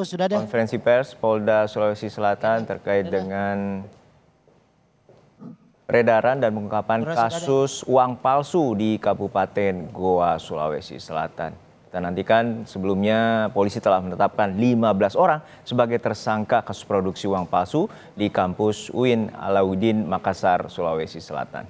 Sudah ada. Konferensi pers Polda Sulawesi Selatan terkait dengan peredaran dan pengungkapan kasus uang palsu di Kabupaten Goa, Sulawesi Selatan. Kita nantikan, sebelumnya polisi telah menetapkan 15 orang sebagai tersangka kasus produksi uang palsu di kampus UIN Alauddin Makassar, Sulawesi Selatan.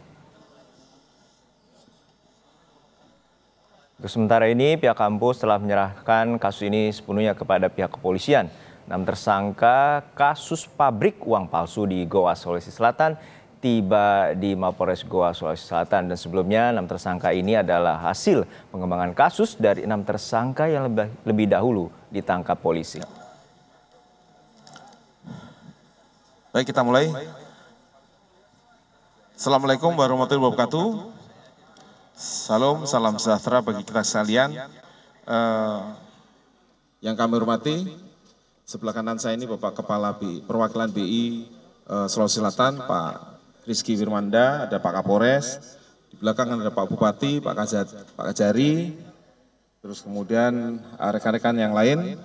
Untuk sementara ini, pihak kampus telah menyerahkan kasus ini sepenuhnya kepada pihak kepolisian. 6 tersangka kasus pabrik uang palsu di Goa, Sulawesi Selatan tiba di Mapolres Goa, Sulawesi Selatan. Dan sebelumnya 6 tersangka ini adalah hasil pengembangan kasus dari 6 tersangka yang lebih dahulu ditangkap polisi. Baik, kita mulai. Assalamualaikum warahmatullahi wabarakatuh. Salam sejahtera bagi kita sekalian. Yang kami hormati, sebelah kanan saya ini Bapak Kepala Perwakilan BI Sulawesi Selatan, Pak Rizky Firmanda, ada Pak Kapolres, di belakang ada Pak Bupati, Pak Kajari, terus kemudian rekan-rekan yang lain,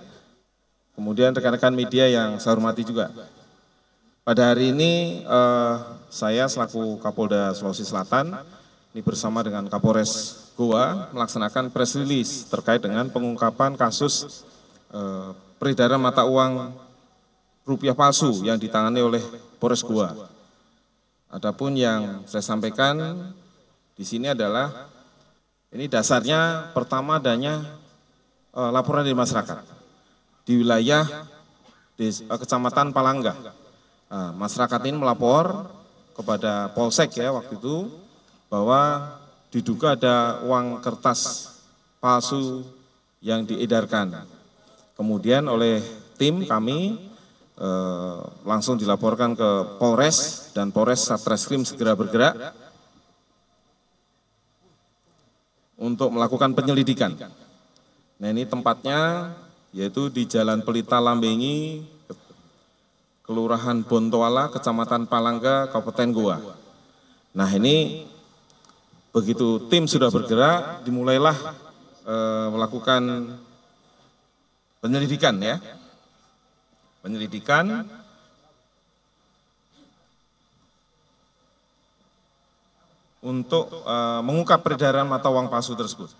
kemudian rekan-rekan media yang saya hormati juga. Pada hari ini saya selaku Kapolda Sulawesi Selatan, ini bersama dengan Kapolres Goa melaksanakan press release terkait dengan pengungkapan kasus peredaran mata uang rupiah palsu yang ditangani oleh Polres Goa. Adapun yang saya sampaikan di sini adalah ini dasarnya pertama adanya laporan dari masyarakat di wilayah Kecamatan Palangga. Masyarakat ini melapor kepada Polsek ya waktu itu bahwa diduga ada uang kertas palsu yang diedarkan. Kemudian oleh tim kami langsung dilaporkan ke Polres dan Polres Satreskrim segera bergerak untuk melakukan penyelidikan. Nah, ini tempatnya yaitu di Jalan Pelita Lambengi, Kelurahan Bontoala, Kecamatan Palangga, Kabupaten Goa. Nah, ini begitu tim sudah bergerak, dimulailah melakukan penyelidikan ya. Penyelidikan untuk mengungkap peredaran mata uang palsu tersebut.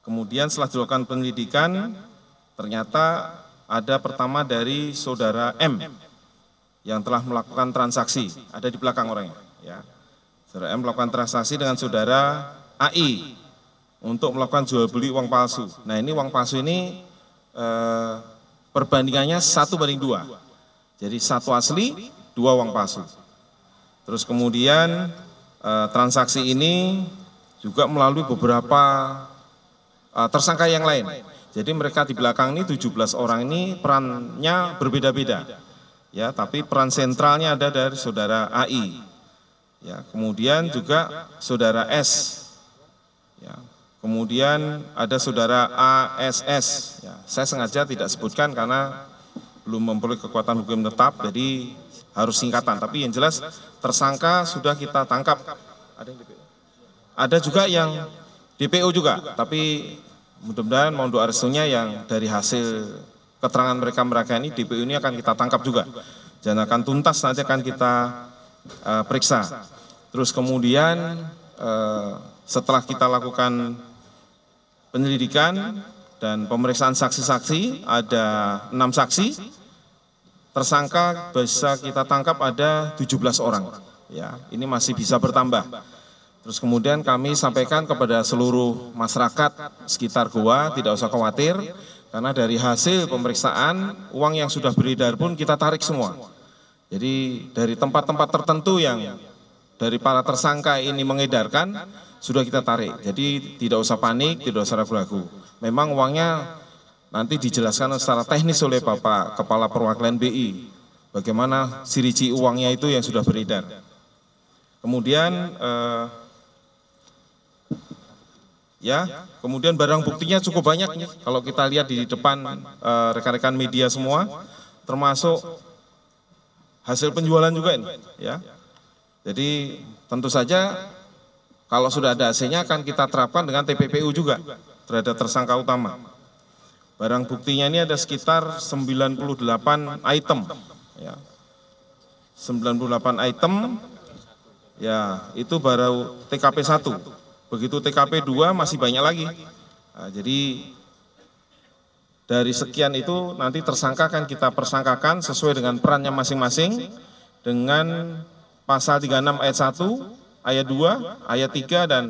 Kemudian setelah dilakukan penyelidikan, ternyata ada pertama dari saudara M yang telah melakukan transaksi, ada di belakang orangnya. Ya. Saudara M melakukan transaksi dengan saudara AI untuk melakukan jual beli uang palsu. Nah, ini uang palsu ini perbandingannya 1:2. Jadi 1 asli, 2 uang palsu. Terus kemudian transaksi ini juga melalui beberapa tersangka yang lain. Jadi mereka di belakang ini 17 orang ini perannya berbeda-beda. Ya, tapi peran sentralnya ada dari saudara AI. Ya, kemudian juga saudara S. Ya, kemudian ada saudara ASS. Ya, saya sengaja tidak sebutkan karena belum memperoleh kekuatan hukum tetap, jadi harus singkatan. Tapi yang jelas tersangka sudah kita tangkap. Ada juga yang DPO juga, tapi mudah-mudahan mohon doa restunya yang dari hasil keterangan mereka ini DPO ini akan kita tangkap juga. Dan akan tuntas nanti akan kita periksa. Terus kemudian setelah kita lakukan penyelidikan dan pemeriksaan saksi-saksi, ada 6 saksi, tersangka bisa kita tangkap ada 17 orang. Ya, ini masih bisa bertambah. Terus kemudian kami sampaikan kepada seluruh masyarakat sekitar Goa, tidak usah khawatir, karena dari hasil pemeriksaan, uang yang sudah beredar pun kita tarik semua. Jadi dari tempat-tempat tertentu yang dari para tersangka ini mengedarkan, sudah kita tarik. Jadi tidak usah panik, tidak usah ragu-ragu. Memang uangnya nanti dijelaskan secara teknis oleh Bapak Kepala Perwakilan BI, bagaimana ciri-ciri uangnya itu yang sudah beredar. Kemudian kemudian barang buktinya cukup banyak nih. Kalau kita lihat di depan rekan-rekan media semua, termasuk hasil penjualan juga ini. Ya. Jadi tentu saja kalau sudah ada hasilnya akan kita terapkan dengan TPPU juga terhadap tersangka utama. Barang buktinya ini ada sekitar 98 item. Ya. 98 item, ya itu baru TKP 1. Begitu TKP 2 masih banyak lagi. Nah, jadi dari sekian itu nanti tersangka akan kita persangkakan sesuai dengan perannya masing-masing dengan pasal 36 ayat 1, ayat 2, ayat 3, dan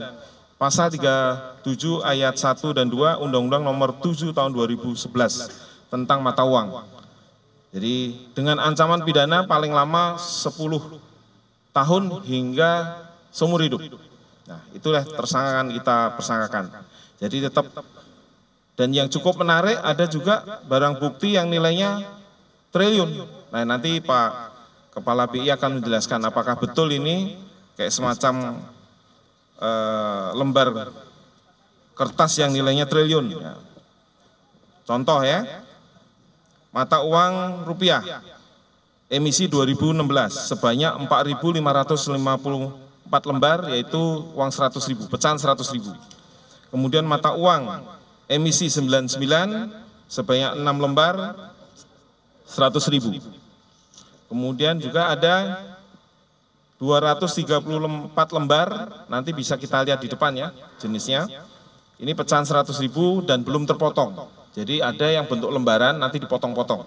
pasal 37 ayat 1 dan 2 Undang-Undang nomor 7 tahun 2011 tentang mata uang. Jadi dengan ancaman pidana paling lama 10 tahun hingga seumur hidup. Nah, itulah tersangkakan kita persangkakan. Jadi tetap, dan yang cukup menarik ada juga barang bukti yang nilainya triliun. Nah, nanti Pak Kepala BI akan menjelaskan apakah betul ini kayak semacam lembar kertas yang nilainya triliun. Ya. Contoh ya, mata uang rupiah emisi 2016 sebanyak 4.554 lembar, yaitu uang 100.000, pecahan 100.000. Kemudian mata uang emisi 99 sebanyak 6 lembar 100.000. Kemudian juga ada 234 lembar, nanti bisa kita lihat di depan ya jenisnya. Ini pecahan 100.000 dan belum terpotong. Jadi ada yang bentuk lembaran nanti dipotong-potong.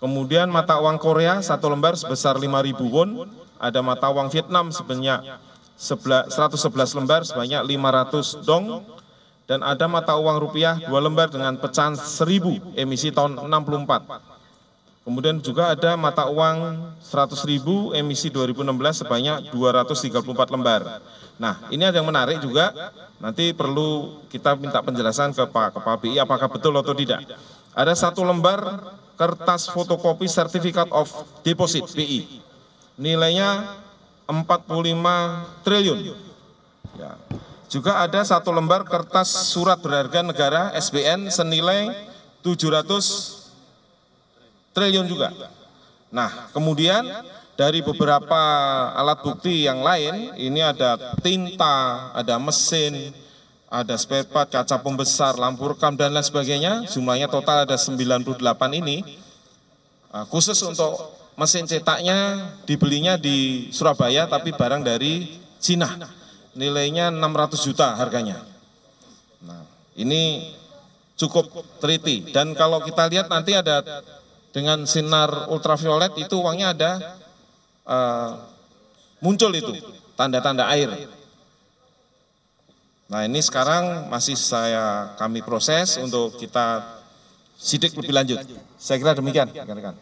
Kemudian mata uang Korea 1 lembar sebesar 5.000 won, ada mata uang Vietnam sebanyak 111 lembar sebanyak 500 dong, dan ada mata uang rupiah 2 lembar dengan pecahan 1.000 emisi tahun 64. Kemudian juga ada mata uang 100.000 emisi 2016 sebanyak 234 lembar. Nah, ini ada yang menarik juga, nanti perlu kita minta penjelasan ke Pak Kepala BI apakah betul atau tidak. Ada 1 lembar kertas fotokopi Certificate of Deposit BI, nilainya 45 triliun. Ya. Juga ada 1 lembar kertas surat berharga negara SBN senilai 700 triliun juga. Nah, kemudian dari beberapa alat bukti yang lain, ini ada tinta, ada mesin, ada spare part, kaca pembesar, lampu rekam, dan lain sebagainya. Jumlahnya total ada 98 ini. Khusus untuk mesin cetaknya dibelinya di Surabaya, tapi barang dari Cina. Nilainya 600 juta harganya. Nah, ini cukup teliti. Dan kalau kita lihat nanti ada dengan sinar ultraviolet itu uangnya ada muncul itu tanda-tanda air. Nah, ini sekarang masih kami proses untuk kita sidik lebih lanjut. Saya kira demikian, rekan-rekan.